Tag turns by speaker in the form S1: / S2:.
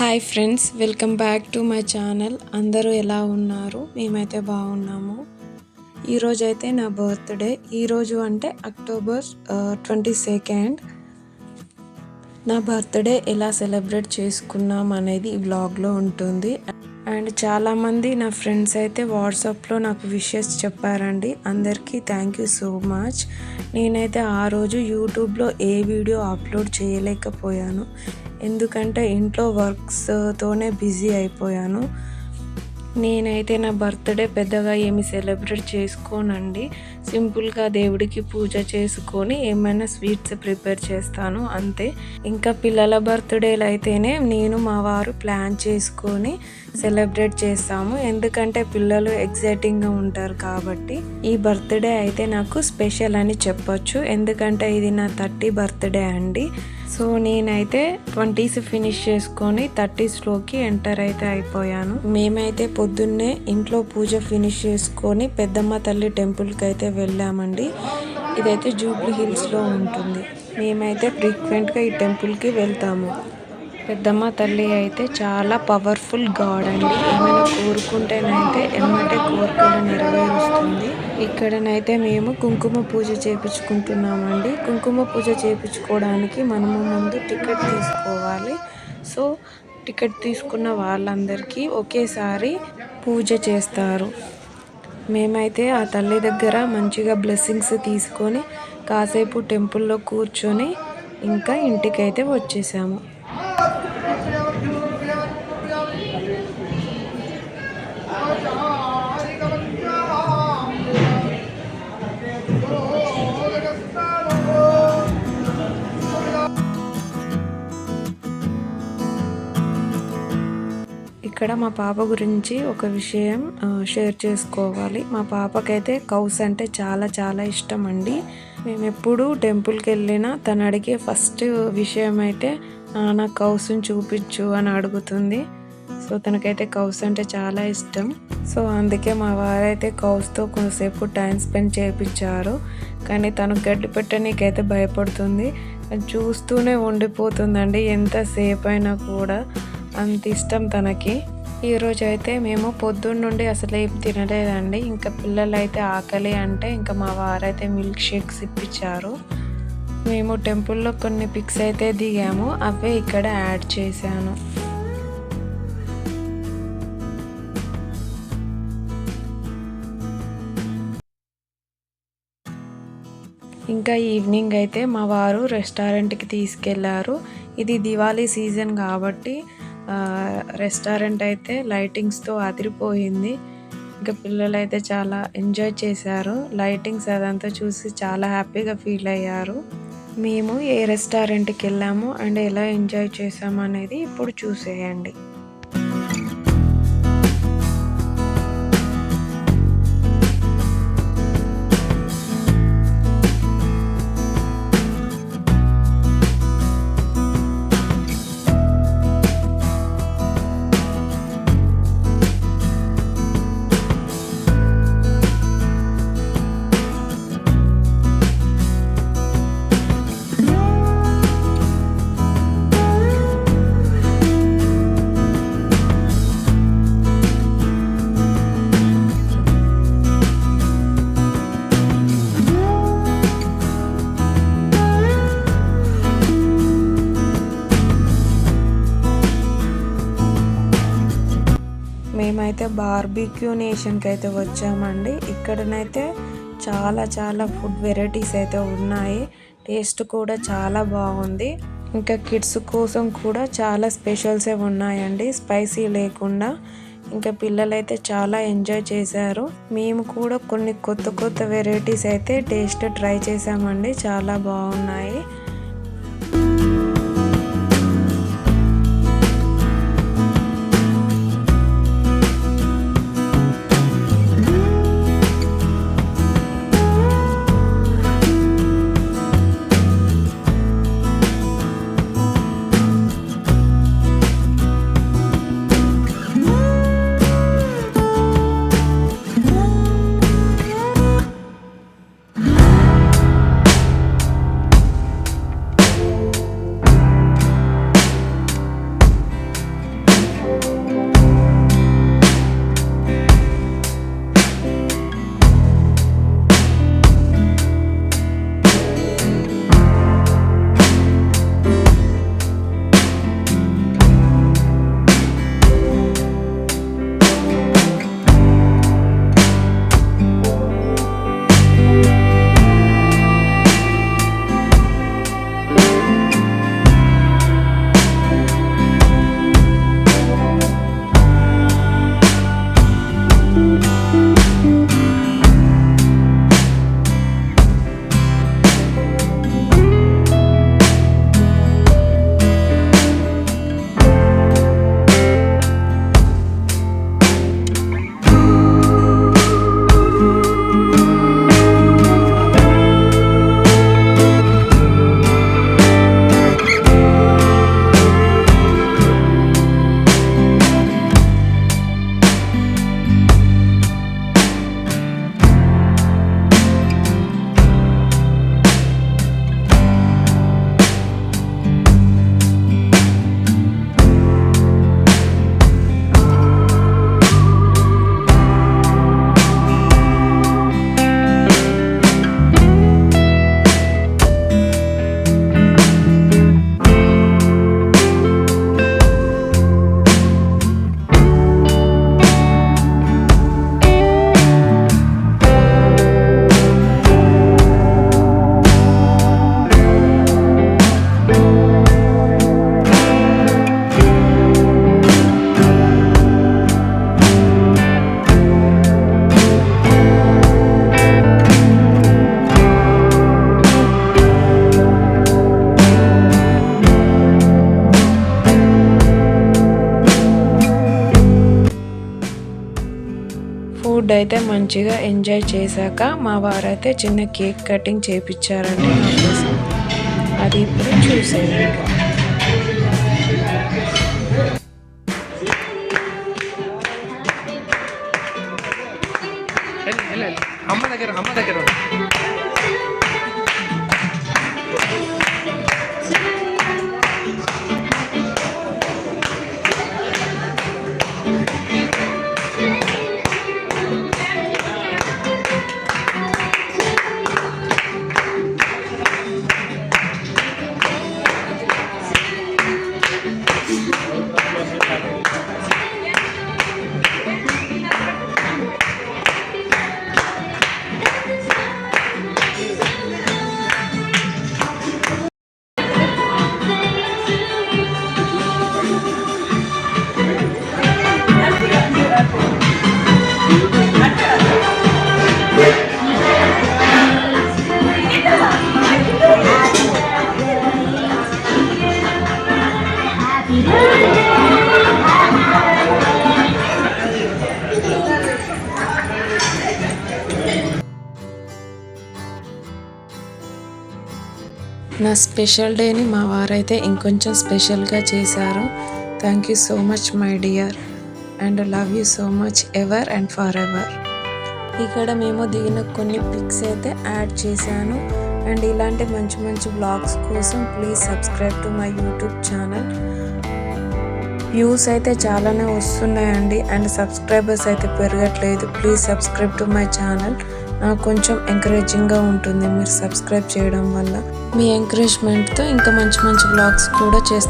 S1: Hi friends, welcome back to my channel. అందరూ ఎలా ఉన్నారు? మేమైతే బాగున్నాము. ఈరోజైతే నా బర్త్డే. ఈరోజు అంటే అక్టోబర్ 22. నా బర్త్డే ఎలా సెలబ్రేట్ చేసుకున్నాం అనేది ఈ వ్లాగ్లో ఉంటుంది. అండ్ చాలామంది నా ఫ్రెండ్స్ అయితే వాట్సాప్లో నాకు విషెస్ చెప్పారండి. అందరికీ థ్యాంక్ యూ సో మచ్. నేనైతే ఆ రోజు యూట్యూబ్లో ఏ వీడియో అప్లోడ్ చేయలేకపోయాను, ఎందుకంటే ఇంట్లో వర్క్స్తోనే బిజీ అయిపోయాను. నేనైతే నా బర్త్డే పెద్దగా ఏమి సెలబ్రేట్ చేసుకోనండి. సింపుల్గా దేవుడికి పూజ చేసుకొని ఏమైనా స్వీట్స్ ప్రిపేర్ చేస్తాను అంతే. ఇంకా పిల్లల బర్త్డేలు అయితేనే నేను మా వారు ప్లాన్ చేసుకొని సెలబ్రేట్ చేస్తాము, ఎందుకంటే పిల్లలు ఎగ్జైటింగ్గా ఉంటారు కాబట్టి. ఈ బర్త్డే అయితే నాకు స్పెషల్ అని చెప్పొచ్చు, ఎందుకంటే ఇది నా 30 బర్త్డే అండి. సో నేనైతే 20s ఫినిష్ చేసుకొని 30sలోకి ఎంటర్ అయితే అయిపోయాను. మేమైతే పొద్దున్నే ఇంట్లో పూజ ఫినిష్ చేసుకొని పెద్దమ్మ తల్లి టెంపుల్కి అయితే వెళ్ళామండి. ఇదైతే జూబ్లీ హిల్స్లో ఉంటుంది. మేమైతే ఫ్రీక్వెంట్గా ఈ టెంపుల్కి వెళ్తాము. పెద్దమ్మ తల్లి అయితే చాలా పవర్ఫుల్ గాడ్ అండి. ఏమైనా కోరుకుంటేనైతే ఎమ్మటే కోరికలు నెరవేరుస్తుంది. ఇక్కడనైతే మేము కుంకుమ పూజ చేయించుకుంటున్నామండి. కుంకుమ పూజ చేయించుకోవడానికి మనము ముందు టికెట్ తీసుకోవాలి. సో టికెట్ తీసుకున్న వాళ్ళందరికీ ఒకేసారి పూజ చేస్తారు. మేమైతే ఆ తల్లి దగ్గర మంచిగా బ్లెస్సింగ్స్ తీసుకొని కాసేపు టెంపుల్లో కూర్చొని ఇంకా ఇంటికైతే వచ్చేసాము. ఇక్కడ మా పాప గురించి ఒక విషయం షేర్ చేసుకోవాలి. మా పాపకైతే కౌస్ అంటే చాలా చాలా ఇష్టం అండి. మేము ఎప్పుడు టెంపుల్కి వెళ్ళినా తను అడిగే ఫస్ట్ విషయం అయితే నాన్న కౌసుని చూపించు అని అడుగుతుంది. సో తనకైతే కౌస్ అంటే చాలా ఇష్టం. సో అందుకే మా వారైతే కౌస్తో కొంతసేపు టైం స్పెండ్ చేయించారు. కానీ తను గడ్డి పెట్టనీకైతే భయపడుతుంది. చూస్తూనే ఉండిపోతుందండి, ఎంతసేపు అయినా కూడా. అంత ఇష్టం తనకి. ఈరోజు అయితే మేము పొద్దున్న నుండి అసలు ఏం తినలేదండి. ఇంకా పిల్లలు అయితే ఆకలి అంటే ఇంకా మా వారైతే మిల్క్ షేక్స్ ఇప్పించారు. మేము టెంపుల్లో కొన్ని పిక్స్ అయితే దిగాము, అవే ఇక్కడ యాడ్ చేశాను. ఇంకా ఈవినింగ్ అయితే మా వారు రెస్టారెంట్కి తీసుకెళ్లారు. ఇది దివాళీ సీజన్ కాబట్టి రెస్టారెంట్ అయితే లైటింగ్స్తో అదిరిపోయింది. ఇంకా పిల్లలు అయితే చాలా ఎంజాయ్ చేశారు. లైటింగ్స్ అదంతా చూసి చాలా హ్యాపీగా ఫీల్ అయ్యారు. మేము ఏ రెస్టారెంట్కి వెళ్ళాము అండ్ ఎలా ఎంజాయ్ చేసాము అనేది ఇప్పుడు చూసేయండి. మేమైతే బార్బిక్యూ నేషన్కి అయితే వచ్చామండి. ఇక్కడనైతే చాలా చాలా ఫుడ్ వెరైటీస్ అయితే ఉన్నాయి. టేస్ట్ కూడా చాలా బాగుంది. ఇంకా కిడ్స్ కోసం కూడా చాలా స్పెషల్సే ఉన్నాయండి, స్పైసీ లేకుండా. ఇంకా పిల్లలైతే చాలా ఎంజాయ్ చేశారు. మేము కూడా కొన్ని కొత్త కొత్త వెరైటీస్ అయితే టేస్ట్ ట్రై చేసామండి, చాలా బాగున్నాయి. ఫుడ్ అయితే మంచిగా ఎంజాయ్ చేశాక మా వారైతే చిన్న కేక్ కటింగ్ చేయించారండి నా కోసం. అది ఇప్పుడు చూసేయండి.
S2: అమ్మ దగ్గర
S1: నా స్పెషల్ డేని మా వారైతే ఇంకొంచెం స్పెషల్గా చేశారు. Thank you so much my dear and love you so much ever and for ever. ఇక్కడ మేము దిగిన కొన్ని పిక్స్ అయితే యాడ్ చేశాను. అండ్ ఇలాంటి మంచి మంచి వ్లాగ్స్ కోసం please subscribe to my YouTube channel. Views అయితే చాలానే వస్తున్నాయండి అండ్ సబ్స్క్రైబర్స్ అయితే పెరగట్లేదు. Please subscribe to my channel. నాకు కొంచెం ఎంకరేజింగ్గా ఉంటుంది మీరు సబ్స్క్రైబ్ చేయడం వల్ల. మీ ఎంకరేజ్మెంట్తో ఇంకా మంచి మంచి వ్లాగ్స్ కూడా చేస్తాను.